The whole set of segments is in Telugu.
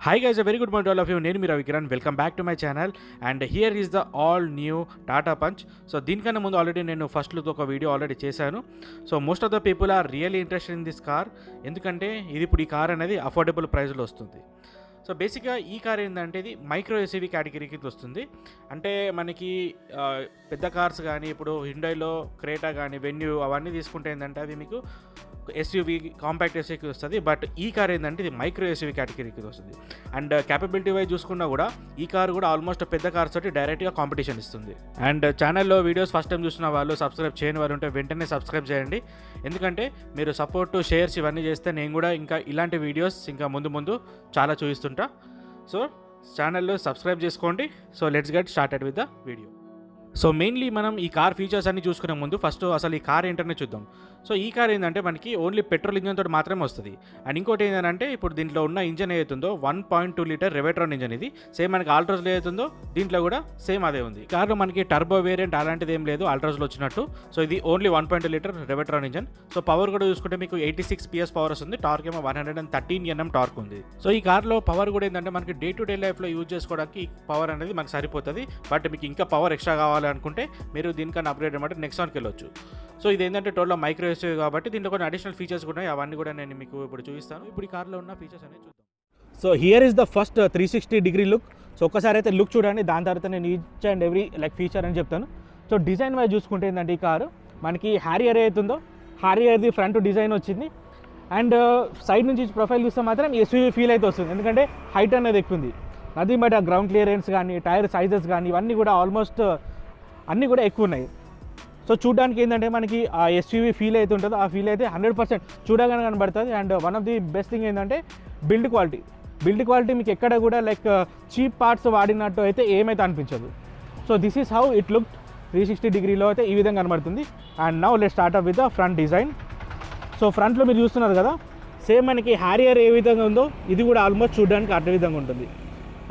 Hi guys, a very good morning to all of you. నేను మీ Ravikiran. Welcome back to my channel and here is the all new Tata Punch. So దీనికన్నా ముందు ఆల్రెడీ నేను ఫస్ట్ లుక్ ఒక వీడియో ఆల్రెడీ చేశాను. So most of the people are really interested in this car, ఎందుకంటే ఇది ఇప్పుడు ఈ కార్ అనేది అఫోర్డబుల్ ప్రైస్లో వస్తుంది. సో బేసిక్గా ఈ కార్ ఏంటంటే ఇది మైక్రో ఎస్యూవీ కేటగిరీ కింద వస్తుంది. అంటే మనకి పెద్ద కార్స్ కానీ ఇప్పుడు హిండైలో క్రేటా కానీ వెన్యూ అవన్నీ తీసుకుంటే ఏంటంటే అది మీకు ఎస్యూవీ కాంపాక్ట్ ఎస్యూవీకి వస్తుంది. బట్ ఈ కార్ ఏంటంటే ఇది మైక్రో ఎస్యూవీ కేటగిరీకి వస్తుంది. అండ్ క్యాపబిలిటీ వైజ్ చూసుకున్నా కూడా ఈ కార్ కూడా ఆల్మోస్ట్ పెద్ద కార్స్ తోటి డైరెక్ట్గా కాంపిటీషన్ ఇస్తుంది. అండ్ ఛానల్లో వీడియోస్ ఫస్ట్ టైం చూసిన వాళ్ళు, సబ్స్క్రైబ్ చేయని వారు ఉంటే వెంటనే సబ్స్క్రైబ్ చేయండి. ఎందుకంటే మీరు సపోర్ట్, షేర్స్ ఇవన్నీ చేస్తే నేను కూడా ఇంకా ఇలాంటి వీడియోస్ ఇంకా ముందు చాలా చూపిస్తుంటా. సో ఛానల్లో సబ్స్క్రైబ్ చేసుకోండి. So let's get started with the video. So mainly మనం ఈ కార్ ఫీచర్స్ అన్ని చూసుకునే ముందు ఫస్ట్ అసలు ఈ కార్ ఏంటనే చూద్దాం. సో ఈ కార్ ఏంటంటే మనకి ఓన్లీ పెట్రోల్ ఇంజన్ తోటి మాత్రమే వస్తుంది. అండ్ ఇంకోటి ఏంటంటే ఇప్పుడు దీంట్లో ఉన్న ఇంజన్ ఏదైతుందో 1.2 లీటర్ రెవెట్రాన్ ఇంజన్. ఇది సేమ్ మనకి ఆల్ట్రోస్లో ఏదైతుందో దీంట్లో కూడా సేమ్ అదే ఉంది. కార్లో మనకి టర్బో వేరియంట్ అలాంటిది ఏం లేదు ఆల్ట్రోస్లో వచ్చినట్టు. సో ఇది only 1.2 litre Revotron engine. So power కూడా చూసుకుంటే మీకు 86 PS పవర్ వస్తుంది. టార్క్ ఏమో 113 Nm టార్క్ ఉంది. సో ఈ కార్లో పవర్ కూడా ఏంటంటే మనకి డే టు డే లైఫ్లో యూజ్ చేసుకోవడానికి పవర్ అనేది మనకు సరిపోతుంది. బట్ మీకు ఇంకా పవర్ ఎక్స్ట్రా కావాలనుకుంటే మీరు దీనికన్నా అప్గ్రేడ్ అనమాట నెక్సాన్కి వెళ్ళొచ్చు. సో ఇది ఏంటంటే టోటల్ మైక్రో ఎస్యూవీ కాబట్టి దీంట్లో కొన్ని అడిషనల్ ఫీచర్స్ కూడా ఉన్నాయి. అవన్నీ కూడా నేను మీకు ఇప్పుడు చూపిస్తాను. ఇప్పుడు ఈ కార్లో ఉన్న ఫీచర్స్ అనేది చూద్దాం. So here is the first 360 look. So ఒక్కసారి అయితే లుక్ చూడండి, దాని తర్వాత నేను ఈచ్ అండ్ ఎవ్రీ ఫీచర్ అని చెప్తాను. సో డిజైన్ వైజ్ చూసుకుంటే ఏంటంటే ఈ కారు మనకి హ్యారియర్ ఏదైతుందో హ్యారియర్ది ఫ్రంట్ డిజైన్ వచ్చింది. అండ్ సైడ్ నుంచి ప్రొఫైల్ చూస్తే మాత్రం ఎస్యూవీ ఫీల్ అయితే వస్తుంది, ఎందుకంటే హైట్ అనేది ఎక్కువ ఉంది. నథింగ్ బట్ ఆ గ్రౌండ్ క్లియరెన్స్ కానీ టైర్ సైజెస్ కానీ ఇవన్నీ కూడా ఆల్మోస్ట్ అన్నీ కూడా ఎక్కువ ఉన్నాయి. సో చూడడానికి ఏంటంటే మనకి ఆ ఎస్యూవీ ఫీల్ అయితే ఉంటుందో ఆ ఫీల్ అయితే 100% చూడగానే కనబడుతుంది. And one of the best thing ఏంటంటే బిల్డ్ క్వాలిటీ మీకు ఎక్కడ కూడా లైక్ చీప్ పార్ట్స్ వాడినట్టు అయితే ఏమైతే అనిపించదు. So this is how it look 360 అయితే ఈ విధంగా కనబడుతుంది. And now let's start up with the front design. So ఫ్రంట్లో మీరు చూస్తున్నారు కదా, సేమ్ మనకి హ్యారియర్ ఏ విధంగా ఉందో ఇది కూడా ఆల్మోస్ట్ చూడడానికి అదే విధంగా ఉంటుంది.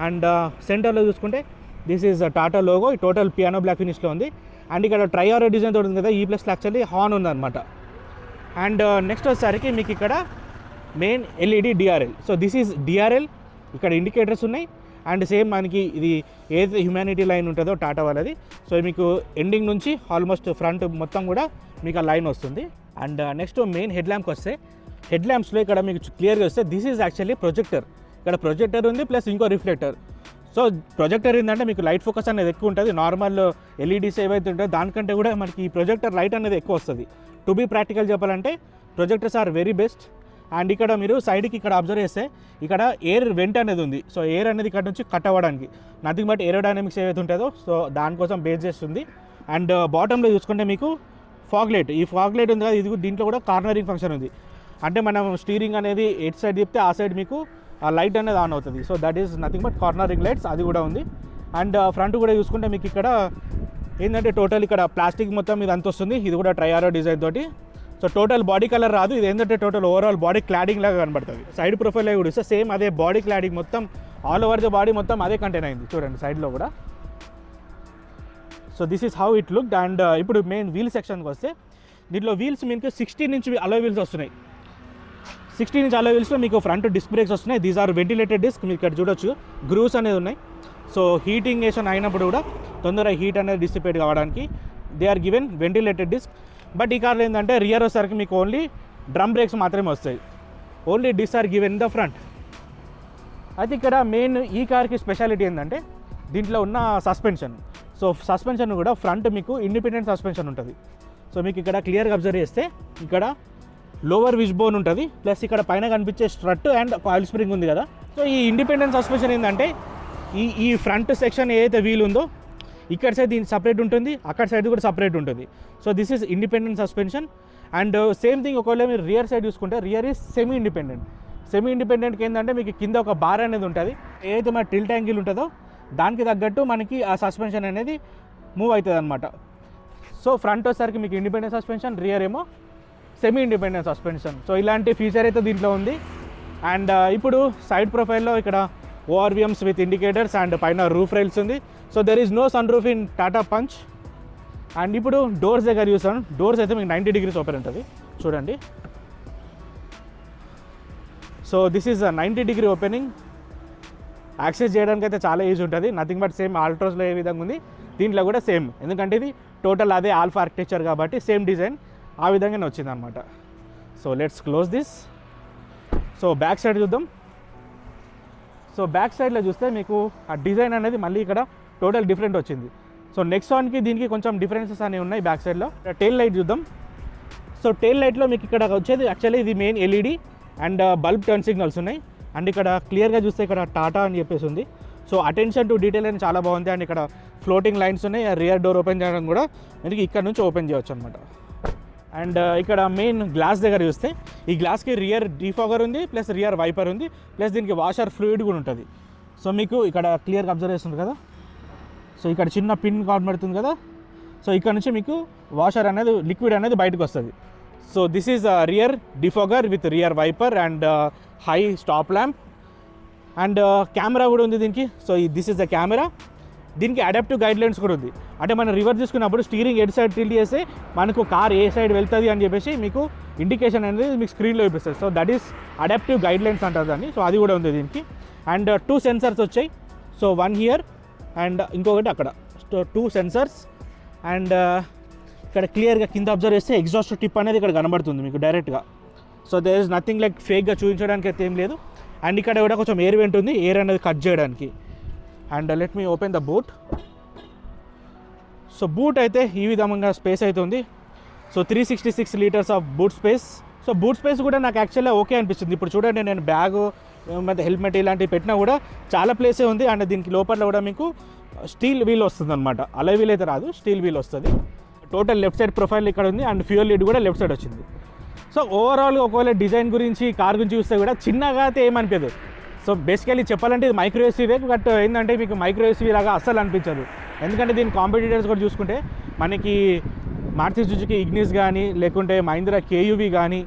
అండ్ సెంటర్లో చూసుకుంటే this is Tata logo, total piano black ఫినిష్లో ఉంది. అండ్ ఇక్కడ ట్రైఆరో డిజైన్ తోటి ఉంది కదా, ఈ ప్లస్ యాక్చువల్లీ హార్న్ ఉందన్నమాట. అండ్ నెక్స్ట్ వచ్చేసరికి మీకు ఇక్కడ main LED DRL. So this is DRL, ఇక్కడ ఇండికేటర్స్ ఉన్నాయి. అండ్ సేమ్ మనకి ఇది ఏదైతే హ్యుమానిటీ లైన్ ఉంటుందో టాటా వాళ్ళది, సో మీకు ఎండింగ్ నుంచి ఆల్మోస్ట్ ఫ్రంట్ మొత్తం కూడా మీకు ఆ లైన్ వస్తుంది. అండ్ నెక్స్ట్ మెయిన్ హెడ్ ల్యాంప్కి వస్తే, హెడ్ ల్యాంప్స్లో ఇక్కడ మీకు క్లియర్గా వస్తే దిస్ ఈజ్ యాక్చువల్లీ ప్రొజెక్టర్. ఇక్కడ ప్రొజెక్టర్ ఉంది ప్లస్ ఇంకో రిఫ్లెక్టర్. సో ప్రొజెక్టర్ ఏంటంటే మీకు లైట్ ఫోకస్ అనేది ఎక్కువ ఉంటుంది. నార్మల్ ఎల్ఈడీస్ ఏవైతే ఉంటాయో దానికంటే కూడా మనకి ఈ ప్రొజెక్టర్ లైట్ అనేది ఎక్కువ వస్తుంది. టు బీ ప్రాక్టికల్ చెప్పాలంటే projectors are very best. And ఇక్కడ మీరు సైడ్కి ఇక్కడ అబ్జర్వ్ చేస్తే ఇక్కడ ఎయిర్ వెంట్ అనేది ఉంది. సో ఎయిర్ అనేది ఇక్కడ నుంచి కట్ అవ్వడానికి నథింగ్ బట్ ఏరోడైనమిక్స్ ఏవైతే ఉంటుందో సో దానికోసం బేస్ చేస్తుంది. అండ్ బాటంలో చూసుకుంటే మీకు ఫాగ్ లైట్, ఈ ఫాగ్ లైట్ ఉంది కదా, ఇది దీంట్లో కూడా కార్నరింగ్ ఫంక్షన్ ఉంది. అంటే మనం స్టీరింగ్ అనేది ఎయిట్ సైడ్ చెప్తే ఆ సైడ్ మీకు ఆ లైట్ అనేది ఆన్ అవుతుంది. So that is nothing but cornering lights, అది కూడా ఉంది. అండ్ ఫ్రంట్ కూడా చూసుకుంటే మీకు ఇక్కడ ఏంటంటే టోటల్ ఇక్కడ ప్లాస్టిక్ మొత్తం ఇది అంత వస్తుంది. ఇది కూడా ట్రైఆరో డిజైన్ తోటి. సో టోటల్ బాడీ కలర్ రాదు, ఇది ఏంటంటే టోటల్ ఓవరాల్ బాడీ క్లాడింగ్ లాగా కనబడుతుంది. సైడ్ ప్రొఫైల్ కూడా ఇస్తే సేమ్ అదే బాడీ క్లాడింగ్ మొత్తం ఆల్ ఓవర్ ద బాడీ మొత్తం అదే కంటైన్ అయింది చూడండి సైడ్లో కూడా. So this is how it look. And ఇప్పుడు మెయిన్ వీల్ సెక్షన్కి వస్తే దీంట్లో వీల్స్ మీకు 16 ఇంచ్ అలో వీల్స్ వస్తున్నాయి. 16 ఇంచ్ అలో వీల్స్లో మీకు ఫ్రంట్ డిస్క్ బ్రేక్స్ వస్తున్నాయి. దీస్ ఆర్ వెంటిలేటెడ్ డిస్క్, మీరు ఇక్కడ చూడొచ్చు గ్రూవ్స్ అనేది ఉన్నాయి. సో హీటింగేషన్ అయినప్పుడు కూడా తొందరగా హీట్ అనేది డిసిపేట్ కావడానికి they are given ventilated disc. But ఈ కార్లో ఏంటంటే రియర్ వచ్చేసరికి మీకు ఓన్లీ డ్రమ్ బ్రేక్స్ మాత్రమే వస్తాయి. Only disc are given in the front. అయితే ఇక్కడ మెయిన్ ఈ కార్కి స్పెషాలిటీ ఏంటంటే దీంట్లో ఉన్న సస్పెన్షన్. సో సస్పెన్షన్ కూడా ఫ్రంట్ మీకు ఇండిపెండెంట్ సస్పెన్షన్ ఉంటుంది. సో మీకు ఇక్కడ క్లియర్గా అబ్జర్వ్ చేస్తే ఇక్కడ లోవర్ విష్ బోన్ ఉంటుంది, ప్లస్ ఇక్కడ పైన కనిపించే స్ట్రట్ అండ్ కాయిల్ స్ప్రింగ్ ఉంది కదా. సో ఈ ఇండిపెండెంట్ సస్పెన్షన్ ఏంటంటే ఈ ఫ్రంట్ సెక్షన్ ఏదైతే వీల్ ఉందో ఇక్కడ సైడ్ దీనికి సపరేట్ ఉంటుంది, అక్కడ సైడ్ కూడా సపరేట్ ఉంటుంది. So this is independent suspension. And same thing ఒకవేళ మీరు రియర్ సైడ్ చూసుకుంటే రియర్ ఈజ్ సెమీ ఇండిపెండెంట్కి ఏంటంటే మీకు కింద ఒక బార్ అనేది ఉంటుంది. ఏదైతే మన టిల్ట్ యాంగిల్ ఉంటుందో దానికి తగ్గట్టు మనకి ఆ సస్పెన్షన్ అనేది మూవ్ అవుతుంది అనమాట. సో ఫ్రంట్ వచ్చేసరికి మీకు ఇండిపెండెంట్ సస్పెన్షన్, రియర్ ఏమో సెమీ ఇండిపెండెంట్ సస్పెన్షన్. సో ఇలాంటి ఫీచర్ అయితే దీంట్లో ఉంది. అండ్ ఇప్పుడు సైడ్ ప్రొఫైల్లో ఇక్కడ ఓఆర్విఎమ్స్ విత్ ఇండికేటర్స్ అండ్ పైన రూఫ్ రైల్స్ ఉంది. So there is no sunroof in Tata Punch. And ఇప్పుడు డోర్స్ దగ్గర చూసాను, డోర్స్ అయితే మీకు 90 degrees ఓపెన్ ఉంటుంది చూడండి. So this is 90 degree opening. Access చేయడానికి అయితే చాలా ఈజీ ఉంటుంది. నథింగ్ బట్ సేమ్ ఆల్ట్రోస్లో ఏ విధంగా ఉంది దీంట్లో కూడా సేమ్, ఎందుకంటే ఇది టోటల్ అదే ఆల్ఫా ఆర్కిటెక్చర్ కాబట్టి సేమ్ డిజైన్ ఆ విధంగానే వచ్చింది అనమాట. So let's close this. So back side చూద్దాం. సో బ్యాక్ సైడ్లో చూస్తే మీకు ఆ డిజైన్ అనేది మళ్ళీ ఇక్కడ టోటల్ డిఫరెంట్ వచ్చింది. సో నెక్సాన్కి దీనికి కొంచెం డిఫరెన్సెస్ అనేవి ఉన్నాయి బ్యాక్ సైడ్లో. టెయిల్ లైట్ చూద్దాం. సో టెయిల్ లైట్లో మీకు ఇక్కడ వచ్చేది యాక్చువల్లీ ఇది main LED and bulb turn signals ఉన్నాయి. అండ్ ఇక్కడ క్లియర్గా చూస్తే ఇక్కడ టాటా అని చెప్పేసి ఉంది. సో అటెన్షన్ టు డీటెయిల్ అని చాలా బాగుంది. అండ్ ఇక్కడ ఫ్లోటింగ్ లైన్స్ ఉన్నాయి. రియర్ డోర్ ఓపెన్ చేయడం కూడా మనకి ఇక్కడ నుంచి ఓపెన్ చేయవచ్చు అనమాట. అండ్ ఇక్కడ మెయిన్ గ్లాస్ దగ్గర చూస్తే ఈ గ్లాస్కి రియర్ డీఫాగర్ ఉంది, ప్లస్ రియర్ వైపర్ ఉంది, ప్లస్ దీనికి వాషర్ ఫ్లూయిడ్ కూడా ఉంటుంది. సో మీకు ఇక్కడ క్లియర్గా అబ్జర్వ్ చేస్తుంది కదా. సో ఇక్కడ చిన్న పిన్ కనబడుతుంది కదా. సో ఇక్కడ నుంచి మీకు వాషర్ అనేది లిక్విడ్ అనేది బయటకు వస్తుంది. So this is rear defogger with rear wiper and high stop lamp and camera కూడా ఉంది దీనికి. So this is the camera. దీనికి అడాప్టివ్ గైడ్ లైన్స్ కూడా ఉంది. అంటే మనం రివర్స్ తీసుకున్నప్పుడు స్టీరింగ్ ఎడ్ సైడ్ టిల్ట్ చేస్తే మనకు కార్ ఏ సైడ్ వెళ్తుంది అని చెప్పేసి మీకు ఇండికేషన్ అనేది మీకు స్క్రీన్లో చూపిస్తుంది. So that is adaptive guide lines అంటారు దాన్ని. సో అది కూడా ఉంది దీనికి. అండ్ 2 సెన్సర్స్ వచ్చాయి. సో 1 హియర్ అండ్ ఇంకొకటి అక్కడ. So 2 sensors. అండ్ ఇక్కడ క్లియర్గా కింద అబ్జర్వ్ చేస్తే ఎగ్జాస్ట్ టిప్ అనేది ఇక్కడ కనబడుతుంది మీకు డైరెక్ట్గా. So there is nothing like ఫేక్గా చూపించడానికి అయితే ఏం లేదు. అండ్ ఇక్కడ కూడా కొంచెం ఎయిర్ వెంట్ ఉంది, ఎయిర్ అనేది కట్ చేయడానికి. And let me open the boot. So boot అయితే ఈ విధంగా స్పేస్ అయితే ఉంది. So 366 litres of boot space. So boot space కూడా నాకు యాక్చువల్గా ఓకే అనిపిస్తుంది. ఇప్పుడు చూడండి, నేను బ్యాగు ಮತ್ತೆ హెల్మెట్ ఇలాంటివి పెట్టినా కూడా చాలా ప్లేసే ఉంది. అండ్ దీనికి లోపల కూడా మీకు స్టీల్ వీల్ వస్తుంది అనమాట. అలై వీల్ అయితే రాదు, స్టీల్ వీల్ వస్తుంది. టోటల్ లెఫ్ట్ సైడ్ ప్రొఫైల్ ఇక్కడ ఉంది అండ్ ఫ్యూయల్ లీడ్ కూడా లెఫ్ట్ సైడ్ వచ్చింది. సో ఓవరాల్గా ఒకవేళ డిజైన్ గురించి కార్ గురించి చూస్తే కూడా చిన్నగా అయితే ఏమనిపించదు. సో బేసికలీ చెప్పాలంటే ఇది మైక్రో ఎస్యూవే, బట్ ఏంటంటే మీకు మైక్రో ఎస్యూవీ లాగా అస్సలు అనిపించదు. ఎందుకంటే దీని కాంపిటీటర్స్ కూడా చూసుకుంటే మనకి మారుతి సుజుకి ఇగ్నిస్ కానీ లేకుంటే మహీంద్రా కేయూవీ కానీ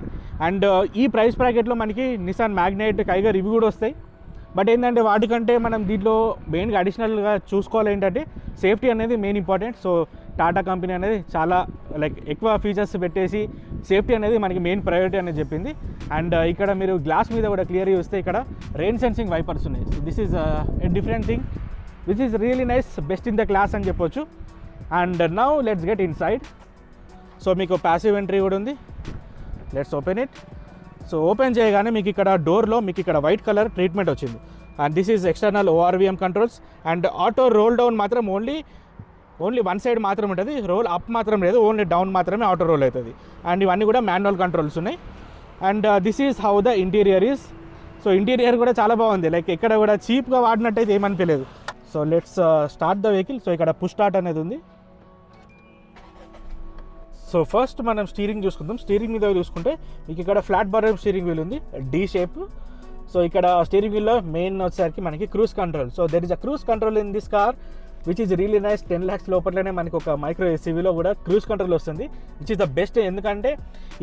అండ్ ఈ ప్రైస్ బ్రాకెట్లో మనకి నిసాన్ మ్యాగ్నైట్ కైగర్ ఇవి కూడా వస్తాయి. బట్ ఏంటంటే వాటికంటే మనం దీంట్లో మెయిన్గా అడిషనల్గా చూసుకోవాలి ఏంటంటే సేఫ్టీ అనేది main important. So Tata company అనేది చాలా లైక్ ఎక్కువ ఫీచర్స్ పెట్టేసి సేఫ్టీ అనేది మనకి మెయిన్ ప్రయారిటీ అనేది చెప్పింది. అండ్ ఇక్కడ మీరు గ్లాస్ మీద కూడా క్లియర్గా చూస్తే ఇక్కడ రెయిన్ సెన్సింగ్ వైపర్స్ ఉన్నాయి. So this is a different thing which is really nice, best in the class అని చెప్పొచ్చు. And now let's get inside. So మీకు ప్యాసివ్ ఎంట్రీ కూడా ఉంది. Let's open it. So open చేయగానే మీకు ఇక్కడ డోర్లో మీకు ఇక్కడ వైట్ కలర్ ట్రీట్మెంట్ వచ్చింది. And this is external ORVM controls. And auto roll down మాత్రం ఓన్లీ వన్ సైడ్ మాత్రం ఉంటుంది, రోల్ అప్ మాత్రం లేదు, ఓన్లీ డౌన్ మాత్రమే ఆటో రోల్ అవుతుంది. అండ్ ఇవన్నీ కూడా మాన్యువల్ కంట్రోల్స్ ఉన్నాయి. And this is how the interior is. So interior కూడా చాలా బాగుంది, లైక్ ఎక్కడ కూడా చీప్గా వాడినట్టయితే ఏమనిపించలేదు. So let's start the vehicle. So ఇక్కడ పుష్ స్టార్ట్ అనేది ఉంది. సో ఫస్ట్ మనం స్టీరింగ్ చూసుకుందాం. స్టీరింగ్ మీద చూసుకుంటే మీకు ఇక్కడ ఫ్లాట్ బాటమ్ స్టీరింగ్ వీల్ ఉంది, డి షేప్. సో ఇక్కడ స్టీరింగ్ వీల్లో మెయిన్ వచ్చేసరికి మనకి cruise control. So there is a cruise control in this car which is really nice. 10 lakhs లోపలనే మనకి ఒక మైక్రో ఎస్యూవీలో కూడా క్రూజ్ కంట్రోల్ వస్తుంది, విచ్ ఈస్ ద బెస్ట్. ఎందుకంటే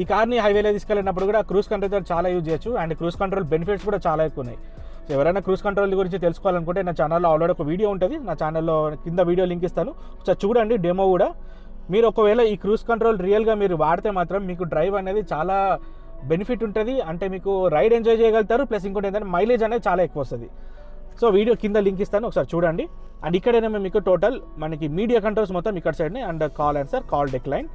ఈ కార్ని హైవేలో తీసుకెళ్ళినప్పుడు కూడా క్రూజ్ కంట్రోల్ చాలా యూజ్ చేయొచ్చు. అండ్ క్రూజ్ కంట్రోల్ బెనిఫిట్స్ కూడా చాలా ఎక్కువ ఉన్నాయి. సో ఎవరైనా క్రూజ్ కంట్రోల్ గురించి తెలుసుకోవాలనుకుంటే నా ఛానల్లో ఆల్రెడీ ఒక వీడియో ఉంటుంది, నా ఛానల్లో కింద వీడియో లింక్ ఇస్తాను, ఒకసారి చూడండి డెమో కూడా. మీరు ఒకవేళ ఈ క్రూజ్ కంట్రోల్ రియల్గా మీరు వాడితే మాత్రం మీకు డ్రైవ్ అనేది చాలా బెనిఫిట్ ఉంటుంది. అంటే మీకు రైడ్ ఎంజాయ్ చేయగలుగుతారు, ప్లస్ ఇంకోటి ఏంటంటే మైలేజ్ అనేది చాలా ఎక్కువ వస్తుంది. సో వీడియో కింద లింక్ ఇస్తాను, ఒకసారి చూడండి. అండ్ ఇక్కడేనేమో మీకు టోటల్ మనకి మీడియా కంట్రోల్స్ మొత్తం ఇక్కడ సైడ్ని. And call answer, call decline.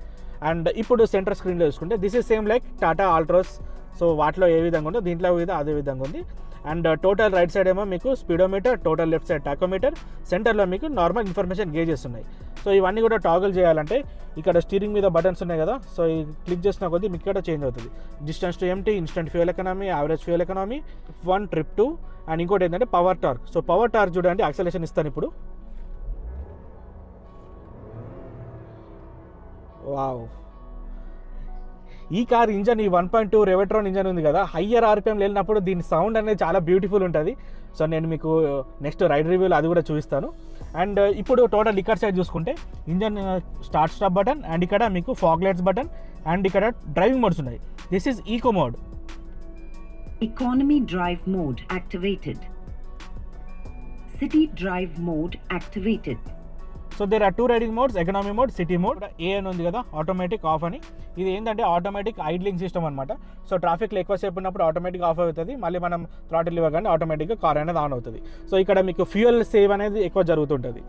And ఇప్పుడు సెంటర్ స్క్రీన్లో చూసుకుంటే this is same like Tata Altroz. So వాటిలో ఏ విధంగా ఉందో దీంట్లో అదే విధంగా ఉంది. అండ్ టోటల్ రైట్ సైడ్ ఏమో మీకు speedometer, total left side tachometer, సెంటర్లో మీకు నార్మల్ ఇన్ఫర్మేషన్ గేజెస్ ఉన్నాయి. సో ఇవన్నీ కూడా టాగల్ చేయాలంటే ఇక్కడ స్టీరింగ్ మీద బటన్స్ ఉన్నాయి కదా. సో ఈ క్లిక్ చేసిన కొద్దీ మీకు ఇక్కడ చేంజ్ అవుతుంది. Distance to empty, instant fuel economy, average fuel economy, F1, trip 2. And ఇంకోటి ఏంటంటే power torque. So power torque చూడండి, యాక్సలేషన్ ఇస్తాను ఇప్పుడు. వావ్, ఈ కార్ ఇంజన్ ఈ 1.2 రెవెట్రాన్ ఇంజన్ ఉంది కదా, హయ్యర్ RPM వెళ్ళినప్పుడు దీని సౌండ్ అనేది చాలా బ్యూటిఫుల్ ఉంటుంది. సో నేను మీకు నెక్స్ట్ రైడ్ రివ్యూలో అది కూడా చూపిస్తాను. అండ్ ఇప్పుడు టోటల్ ఇక్కడ సైడ్ చూసుకుంటే engine start stop button, and ఇక్కడ మీకు ఫాగ్ లైట్స్ బటన్, అండ్ ఇక్కడ డ్రైవింగ్ మోడ్స్ ఉన్నాయి. This is eco mode. Economy drive mode activated. City drive mode activated. So there are 2 riding modes, economy mode, city mode. A అని ఉంది కదా, ఆటోమేటిక్ ఆఫ్ అని. ఇది ఏంటంటే ఆటోమేటిక్ ఐడ్లింగ్ సిస్టమ్ అనమాట. సో ట్రాఫిక్లో ఎక్కువసేపు ఉన్నప్పుడు ఆటోమేటిక్ ఆఫ్ అవుతుంది, మళ్ళీ మనం థ్రాటిల్ ఇవ్వగానే ఆటోమేటిక్గా కార్ అనేది ఆన్ అవుతుంది. సో ఇక్కడ మీకు ఫ్యూయల్ సేవ్ అనేది ఎక్కువ జరుగుతుంటుంది.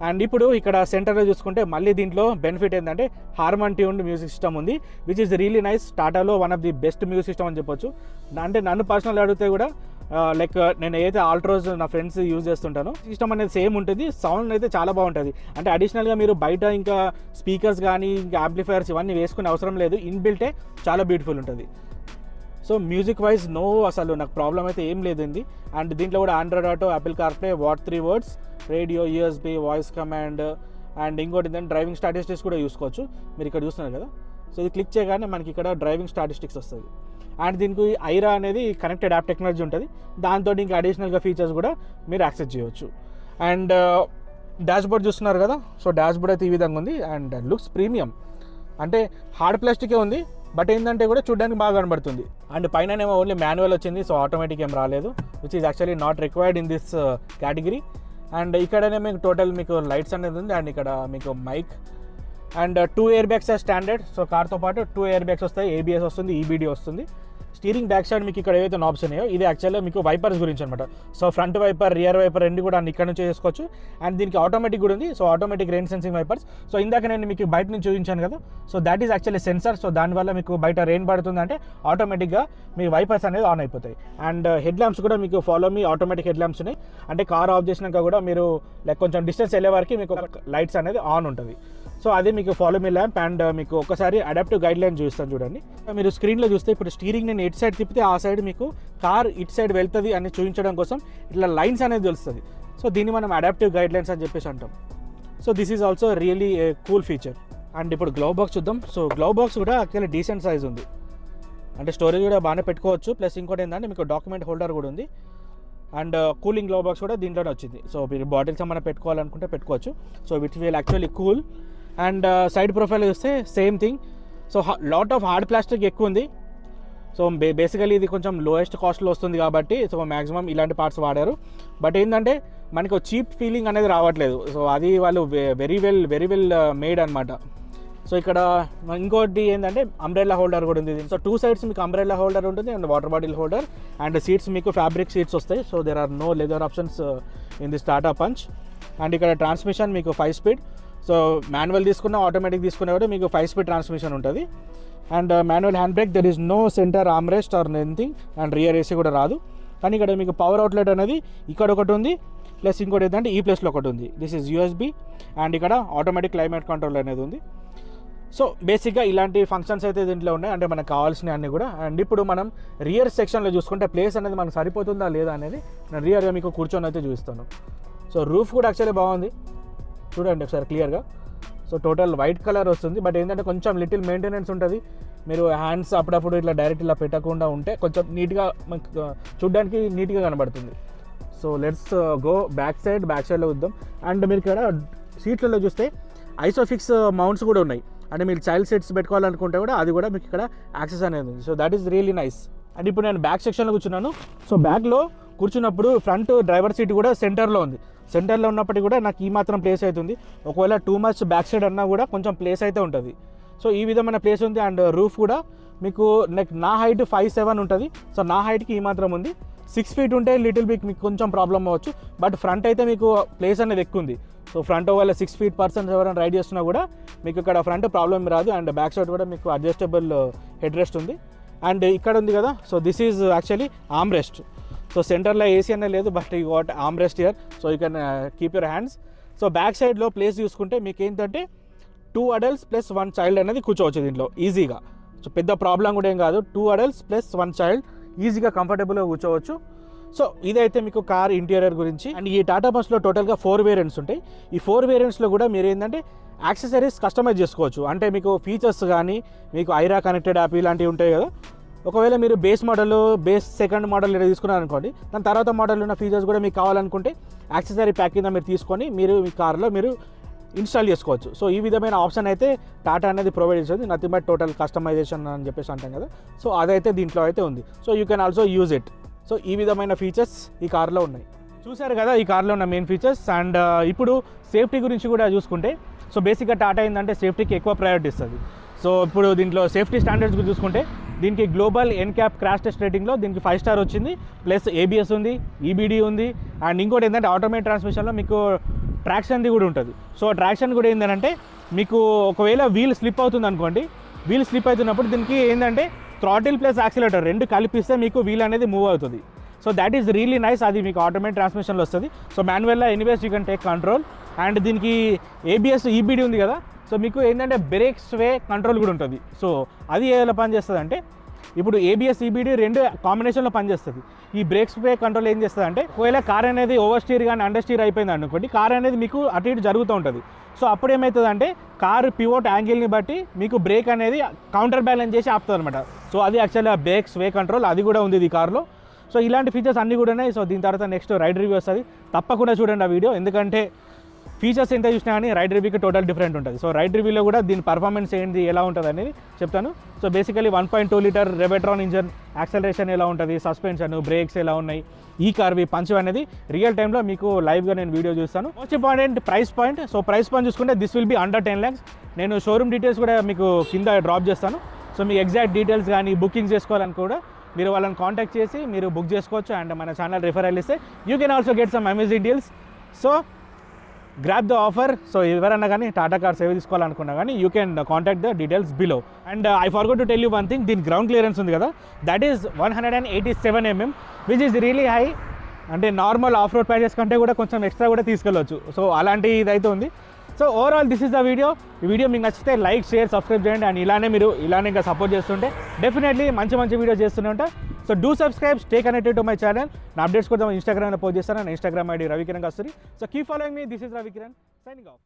అండ్ ఇప్పుడు ఇక్కడ సెంటర్లో చూసుకుంటే మళ్ళీ దీంట్లో బెనిఫిట్ ఏంటంటే హార్మన్ ట్యూన్డ్ మ్యూజిక్ సిస్టమ్ ఉంది, విచ్ ఈస్ రియలీ నైస్. టాటాలో one of the best music system అని చెప్పొచ్చు. అంటే నన్ను పర్సనల్ అడిగితే కూడా లైక్ నేను ఏదైతే ఆల్ట్రోస్ నా ఫ్రెండ్స్ యూజ్ చేస్తుంటానో సిస్టమ్ అనేది సేమ్ ఉంటుంది, సౌండ్ అయితే చాలా బాగుంటుంది. అంటే అడిషనల్గా మీరు బయట ఇంకా స్పీకర్స్ కానీ ఇంకా యాంప్లిఫైయర్స్ ఇవన్నీ వేసుకునే అవసరం లేదు, ఇన్బిల్టే చాలా బ్యూటిఫుల్ ఉంటుంది. సో మ్యూజిక్ వైజ్ నో అసలు నాకు ప్రాబ్లం అయితే ఏం లేదండి. అండ్ దీంట్లో కూడా Android auto, Apple CarPlay, what 3 words, radio, USB, voice command, and ఇంకోటి ఏంటంటే డ్రైవింగ్ స్టాటిస్టిక్స్ కూడా చూసుకోవచ్చు. మీరు ఇక్కడ చూస్తున్నారు కదా, సో ఇది క్లిక్ చేయగానే మనకి ఇక్కడ డ్రైవింగ్ స్టాటిస్టిక్స్ వస్తుంది. అండ్ దీనికి ఐరా అనేది కనెక్టెడ్ యాప్ టెక్నాలజీ ఉంటుంది, దాంతో ఇంకా అడిషనల్గా ఫీచర్స్ కూడా మీరు యాక్సెస్ చేయవచ్చు. అండ్ డాష్ బోర్డ్ చూస్తున్నారు కదా, సో డాష్ బోర్డ్ అయితే ఈ విధంగా ఉంది అండ్ లుక్స్ ప్రీమియం. అంటే హార్డ్ ప్లాస్టికే ఉంది, బట్ ఏంటంటే కూడా చూడడానికి బాగా కనబడుతుంది. అండ్ పైననేమో ఓన్లీ మాన్యువల్ వచ్చింది, సో ఆటోమేటిక్ ఏం రాలేదు, which is actually not required in this category. And ఇక్కడనే మీకు టోటల్ మీకు లైట్స్ అనేది ఉంది, అండ్ ఇక్కడ మీకు mic and 2 air bags standard. So కార్తో పాటు 2 ఎయిర్ బ్యాగ్స్ వస్తాయి, ఏబిఎస్ వస్తుంది, ఈబీడీ వస్తుంది. స్టీరింగ్ బ్యాక్ సైడ్ మీకు ఇక్కడ ఏవైతే నాబ్స్ ఉన్నాయో ఇది యాక్చువల్గా మీకు వైపర్స్ గురించి అనమాట. So front wiper, rear wiper రెండు కూడా ఇక్కడ నుంచి చేసుకోవచ్చు. అండ్ దీనికి ఆటోమేటిక్ కూడా ఉంది, so automatic rain sensing wipers. So ఇందాక నేను మీకు బయట నుంచి చూపించాను కదా, so that is actually sensor. So దానివల్ల మీకు బయట రెయిన్ పడుతుందంటే ఆటోమేటిక్గా మీ వైపర్స్ అనేది ఆన్ అయిపోతాయి. అండ్ హెడ్ ల్యాంప్స్ కూడా మీకు follow me automatic head lamps ఉన్నాయి. అంటే కార్ ఆఫ్ చేసినాక కూడా మీరు లైక్ కొంచెం డిస్టెన్స్ వెళ్ళే వరకు మీకు లైట్స్ అనేది ఆన్ ఉంటుంది. సో అదే మీకు ఫాలో మీ ల్యాంప్. అండ్ మీకు ఒకసారి అడాప్టివ్ గైడ్ లైన్ చూస్తాను చూడండి. మీరు స్క్రీన్లో చూస్తే ఇప్పుడు స్టీరింగ్ నేను ఎటు సైడ్ తిప్పితే ఆ సైడ్ మీకు కార్ ఇటు సైడ్ వెళ్తుంది అని చూపించడం కోసం ఇట్లా లైన్స్ అనేది తెలుస్తుంది. సో దీన్ని మనం అడాప్టివ్ గైడ్ లైన్స్ అని చెప్పేసి అంటాం. So this is also really A cool feature. And ఇప్పుడు గ్లవ్ బాక్స్ చూద్దాం. సో గ్లవ్ బాక్స్ కూడా యాక్చువల్లీ డీసెంట్ సైజ్ ఉంది, అంటే స్టోరేజ్ కూడా బాగానే పెట్టుకోవచ్చు. ప్లస్ ఇంకోటి ఏంటంటే మీకు డాక్యుమెంట్ హోల్డర్ కూడా ఉంది. అండ్ కూలింగ్ గ్లవ్ బాక్స్ కూడా దీంట్లోనే వచ్చింది. సో మీరు బాటిల్స్ ఏమైనా పెట్టుకోవాలనుకుంటే పెట్టుకోవచ్చు. So which will actually cool. And side profile చూస్తే same thing. So lot of hard plastic ఎక్కువ ఉంది. సో బేసికలీ ఇది కొంచెం లోయెస్ట్ కాస్ట్లో వస్తుంది కాబట్టి సో మ్యాక్సిమం ఇలాంటి పార్ట్స్ వాడారు. బట్ ఏంటంటే మనకు చీప్ ఫీలింగ్ అనేది రావట్లేదు. సో అది వాళ్ళు వెరీ వెల్ మేడ్ అనమాట. సో ఇక్కడ ఇంకోటి ఏంటంటే అంబ్రెల్లా హోల్డర్ కూడా ఉంది. సో 2 సైడ్స్ మీకు అంబ్రెల్లా హోల్డర్ ఉంటుంది and water bottle holder. And seats మీకు ఫ్యాబ్రిక్ సీట్స్ వస్తాయి. So there are no leather options in this Tata Punch. And ఇక్కడ ట్రాన్స్మిషన్ మీకు 5 స్పీడ్. సో మాన్యువల్ తీసుకున్న, ఆటోమేటిక్ తీసుకున్నా కూడా మీకు 5 స్పీడ్ ట్రాన్స్మిషన్ ఉంటుంది. And manual hand brake, there is no centre armrest or anything. And rear AC కూడా రాదు. కానీ ఇక్కడ మీకు పవర్ అవుట్లెట్ అనేది ఇక్కడ ఒకటి ఉంది, ప్లస్ ఇంకోటి ఏంటంటే ఈ ప్లేస్లో ఒకటి ఉంది. This is USB. అండ్ ఇక్కడ ఆటోమేటిక్ క్లైమేట్ కంట్రోల్ అనేది ఉంది. సో బేసిక్గా ఇలాంటి ఫంక్షన్స్ అయితే దీంట్లో ఉన్నాయి, అంటే మనకు కావాల్సినవి అన్నీ కూడా. అండ్ ఇప్పుడు మనం రియర్ సెక్షన్లో చూసుకుంటే ప్లేస్ అనేది మనకు సరిపోతుందా లేదా అనేది నేను రియర్గా మీకు కూర్చొని అయితే చూపిస్తాను. సో రూఫ్ కూడా యాక్చువల్లీ బాగుంది, చూడండి ఒకసారి క్లియర్గా. సో టోటల్ వైట్ కలర్ వస్తుంది. బట్ ఏంటంటే కొంచెం లిటిల్ మెయింటెనెన్స్ ఉంటుంది. మీరు హ్యాండ్స్ అప్పుడప్పుడు ఇట్లా డైరెక్ట్ ఇలా పెట్టకుండా ఉంటే కొంచెం నీట్గా మనకు చూడడానికి నీట్గా కనబడుతుంది. సో లెట్స్ గో బ్యాక్ సైడ్లో చూద్దాం. అండ్ మీరు ఇక్కడ సీట్లలో చూస్తే ఐసోఫిక్స్ మౌంట్స్ కూడా ఉన్నాయి. అంటే మీరు చైల్డ్ సీట్స్ పెట్టుకోవాలనుకుంటే కూడా అది కూడా మీకు ఇక్కడ యాక్సెస్ అనేది ఉంది. So that is really nice. And ఇప్పుడు నేను బ్యాక్ సెక్షన్లో కూర్చున్నాను. సో బ్యాక్లో కూర్చున్నప్పుడు ఫ్రంట్ డ్రైవర్ సీట్ కూడా సెంటర్లో ఉంది. సెంటర్లో ఉన్నప్పటికీ కూడా నాకు ఈ మాత్రం ప్లేస్ అవుతుంది. ఒకవేళ టూ మచ్ బ్యాక్ సైడ్ అన్నా కూడా కొంచెం ప్లేస్ అయితే ఉంటుంది. సో ఈ విధమైన ప్లేస్ ఉంది. అండ్ రూఫ్ కూడా మీకు నా హైట్ 5'7" ఉంటుంది. సో నా హైట్కి ఈ మాత్రం ఉంది. 6 feet ఉంటే లిటిల్ బిట్ మీకు కొంచెం ప్రాబ్లం అవ్వచ్చు. బట్ ఫ్రంట్ అయితే మీకు ప్లేస్ అనేది ఎక్కువ ఉంది. సో ఫ్రంట్ ఒకవేళ 6 feet పర్సన్స్ ఎవరైనా రైడ్ చేస్తున్నా కూడా మీకు ఇక్కడ ఫ్రంట్ ప్రాబ్లం రాదు. అండ్ బ్యాక్ సైడ్ కూడా మీకు అడ్జస్టబుల్ హెడ్ రెస్ట్ ఉంది. అండ్ ఇక్కడ ఉంది కదా, so this is actually arm rest. So సెంటర్లో ఏసీ అనే లేదు, but you what arm rest here. So you can keep your hands. So back సైడ్లో ప్లేస్ చూసుకుంటే మీకు ఏంటంటే 2 adults + 1 child అనేది కూర్చోవచ్చు దీంట్లో ఈజీగా. సో పెద్ద ప్రాబ్లం కూడా ఏం కాదు. 2 adults + 1 child ఈజీగా కంఫర్టబుల్గా కూర్చోవచ్చు. సో ఇదైతే మీకు కార్ ఇంటీరియర్ గురించి. అండ్ ఈ టాటా పంచ్లో టోటల్గా 4 వేరియంట్స్ ఉంటాయి. ఈ 4 వేరియంట్స్లో కూడా మీరు ఏంటంటే యాక్సెసరీస్ కస్టమైజ్ చేసుకోవచ్చు. అంటే మీకు ఫీచర్స్ కానీ మీకు ఐరా కనెక్టెడ్ యాప్ ఇలాంటివి ఉంటాయి కదా. ఒకవేళ మీరు బేస్ సెకండ్ మోడల్ ఇలా తీసుకున్నారు అనుకోండి, దాని తర్వాత మోడల్ ఉన్న ఫీచర్స్ కూడా మీకు కావాలనుకుంటే యాక్సెసరీ ప్యాక్ కింద మీరు తీసుకొని మీరు మీ కార్లో మీరు ఇన్స్టాల్ చేసుకోవచ్చు. సో ఈ విధమైన ఆప్షన్ అయితే టాటా అనేది ప్రొవైడ్ చేస్తుంది. నథింగ్ బట్ టోటల్ కస్టమైజేషన్ అని చెప్పేసి అంటాం కదా. సో అదైతే దీంట్లో అయితే ఉంది. So you can also use it. So ఈ విధమైన ఫీచర్స్ ఈ కార్లో ఉన్నాయి. చూశారు కదా ఈ కార్లో ఉన్న మెయిన్ ఫీచర్స్. అండ్ ఇప్పుడు సేఫ్టీ గురించి కూడా చూసుకుంటే, సో బేసిక్గా టాటా ఏంటంటే సేఫ్టీకి ఎక్కువ ప్రయారిటీ ఇస్తుంది. సో ఇప్పుడు దీంట్లో సేఫ్టీ స్టాండర్డ్స్ గురించి చూసుకుంటే దీనికి గ్లోబల్ ఎన్క్యాప్ క్రాష్ టెస్ట్ రేటింగ్లో దీనికి 5 స్టార్ వచ్చింది. ప్లస్ ABS ఉంది, EBD ఉంది. అండ్ ఇంకోటి ఏంటంటే ఆటోమేటిక్ ట్రాన్స్మిషన్లో మీకు ట్రాక్షన్ది కూడా ఉంటుంది. సో ట్రాక్షన్ కూడా ఏంటంటే మీకు ఒకవేళ వీల్ స్లిప్ అవుతుంది అనుకోండి, వీల్ స్లిప్ అవుతున్నప్పుడు దీనికి ఏంటంటే థ్రాటిల్ ప్లస్ యాక్సిలేటర్ రెండు కలిపిస్తే మీకు వీల్ అనేది మూవ్ అవుతుంది. So that is really nice. అది మీకు ఆటోమేటిక్ ట్రాన్స్మిషన్లో వస్తుంది. సో మాన్యువల్లో anyways you can take control. And దీనికి ABS EBD ఉంది కదా, సో మీకు ఏంటంటే బ్రేక్ స్వే కంట్రోల్ కూడా ఉంటుంది. సో అది ఎలా పనిచేస్తుంది అంటే ఇప్పుడు ABS EBD రెండు కాంబినేషన్లో పనిచేస్తుంది. ఈ బ్రేక్ స్వే కంట్రోల్ ఏం చేస్తుంది అంటే ఒకవేళ కార్ అనేది ఓవర్ స్టీర్ కానీ అండర్ స్టీర్ అయిపోయింది అనుకోండి, కార్ అనేది మీకు అటు ఇటు జరుగుతూ ఉంటుంది. సో అప్పుడు ఏమవుతుందంటే కారు పివోట్ యాంగిల్ని బట్టి మీకు బ్రేక్ అనేది కౌంటర్ బ్యాలెన్స్ చేసి ఆపుతుంది అనమాట. సో అది యాక్చువల్గా బ్రేక్ స్వే కంట్రోల్ అది కూడా ఉంది ఈ కార్లో. సో ఇలాంటి ఫీచర్స్ అన్నీ కూడా ఉన్నాయి. సో దీని తర్వాత నెక్స్ట్ రైడ్ రివ్యూ వస్తుంది, తప్పకుండా చూడండి ఆ వీడియో. ఎందుకంటే ఫీచర్స్ ఎంత చూసినా కానీ రైడ్ రివ్యూకి టోటల్ డిఫరెంట్ ఉంటుంది. సో రైడ్ రివ్యూలో కూడా దీని పర్ఫార్మెన్స్ ఏంటి, ఎలా ఉంటుంది అనేది చెప్తాను. So basically 1.2 litre Revotron engine, acceleration ఎలా ఉంటుంది, సస్పెన్షన్, బ్రేక్స్ ఎలా ఉన్నాయి, ఈ కార్వి పంచ్ అనేది రియల్ టైంలో మీకు లైవ్గా నేను వీడియో చూస్తాను. Most important price point. So price point చూసుకుంటే this will be under 10 lakhs. నేను షోరూమ్ డీటెయిల్స్ కూడా మీకు కింద డ్రాప్ చేస్తాను. సో మీ ఎగ్జాక్ట్ డీటెయిల్స్ కానీ బుకింగ్ చేసుకోవాలని కూడా మీరు వాళ్ళని కాంటాక్ట్ చేసి మీరు బుక్ చేసుకోవచ్చు. అండ్ మన ఛానల్ రిఫరల్ ఇస్తే you can also get some amazing deals. So grab the offer. So ఎవరన్నా కానీ టాటా కార్ సేవ తీసుకోవాలనుకున్నా కానీ you can contact the details below. And I forgot to tell you one thing, దీని గ్రౌండ్ క్లియరెన్స్ ఉంది కదా, that is 187 mm, which is really high. అంటే నార్మల్ ఆఫ్ రోడ్ ప్యాచెస్ కంటే కూడా కొంచెం ఎక్స్ట్రా కూడా తీసుకెళ్ళవచ్చు. సో అలాంటి ఇదైతే ఉంది. So overall this is the video. ఈ వీడియో మీకు నచ్చితే లైక్, షేర్, సబ్స్క్రైబ్ చేయండి. అండ్ ఇలానే ఇంకా సపోర్ట్ చేస్తుంటే డెఫినెట్లీ మంచి వీడియోస్ చేస్తూనే ఉంటా. So do subscribe, stay connected to my channel. నా అప్డేట్స్ కూడా ఇన్స్టాగ్రామ్లో పోస్ట్ చేస్తాను. నా Instagram ID Ravi Kiran Kasturi. So keep following me. This is Ravi Kiran signing off.